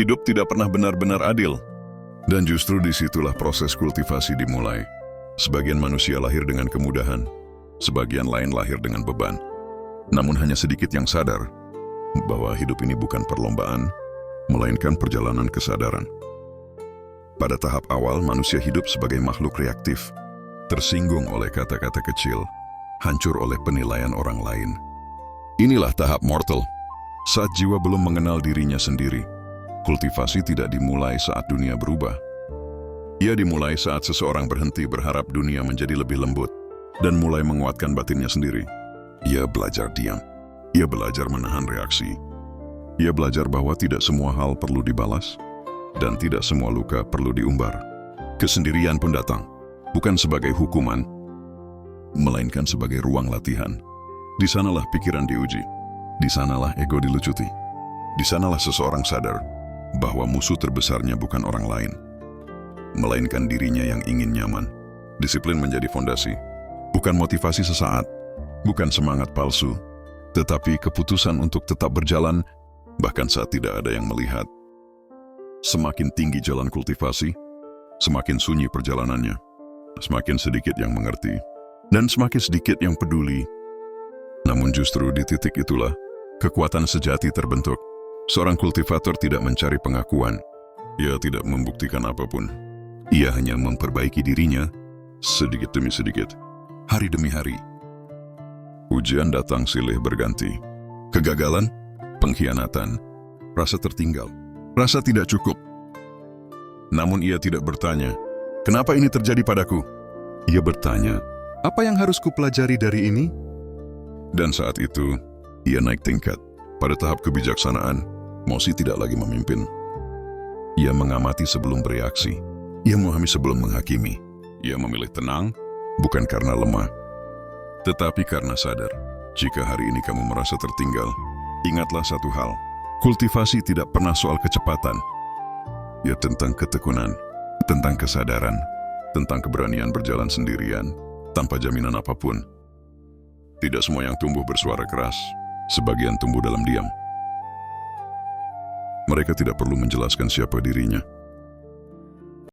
Hidup tidak pernah benar-benar adil. Dan justru disitulah proses kultivasi dimulai. Sebagian manusia lahir dengan kemudahan, sebagian lain lahir dengan beban. Namun hanya sedikit yang sadar bahwa hidup ini bukan perlombaan, melainkan perjalanan kesadaran. Pada tahap awal, manusia hidup sebagai makhluk reaktif, tersinggung oleh kata-kata kecil, hancur oleh penilaian orang lain. Inilah tahap mortal, saat jiwa belum mengenal dirinya sendiri. Kultivasi tidak dimulai saat dunia berubah. Ia dimulai saat seseorang berhenti berharap dunia menjadi lebih lembut dan mulai menguatkan batinnya sendiri. Ia belajar diam. Ia belajar menahan reaksi. Ia belajar bahwa tidak semua hal perlu dibalas dan tidak semua luka perlu diumbar. Kesendirian pun datang, bukan sebagai hukuman, melainkan sebagai ruang latihan. Di sanalah pikiran diuji. Di sanalah ego dilucuti. Di sanalah seseorang sadar bahwa musuh terbesarnya bukan orang lain, melainkan dirinya yang ingin nyaman. Disiplin menjadi fondasi, bukan motivasi sesaat, bukan semangat palsu, tetapi keputusan untuk tetap berjalan bahkan saat tidak ada yang melihat. Semakin tinggi jalan kultivasi, semakin sunyi perjalanannya, semakin sedikit yang mengerti, dan semakin sedikit yang peduli. Namun justru di titik itulah kekuatan sejati terbentuk. Seorang kultivator tidak mencari pengakuan. Ia tidak membuktikan apapun. Ia hanya memperbaiki dirinya sedikit demi sedikit, hari demi hari. Ujian datang silih berganti. Kegagalan, pengkhianatan, rasa tertinggal, rasa tidak cukup. Namun ia tidak bertanya, "Kenapa ini terjadi padaku?" Ia bertanya, "Apa yang harus kupelajari dari ini?" Dan saat itu, ia naik tingkat. Pada tahap kebijaksanaan, Mosi tidak lagi memimpin. Ia mengamati sebelum bereaksi. Ia memahami sebelum menghakimi. Ia memilih tenang, bukan karena lemah, tetapi karena sadar. Jika hari ini kamu merasa tertinggal, ingatlah satu hal. Kultivasi tidak pernah soal kecepatan. Ia tentang ketekunan, tentang kesadaran, tentang keberanian berjalan sendirian, tanpa jaminan apapun. Tidak semua yang tumbuh bersuara keras, sebagian tumbuh dalam diam. Mereka tidak perlu menjelaskan siapa dirinya.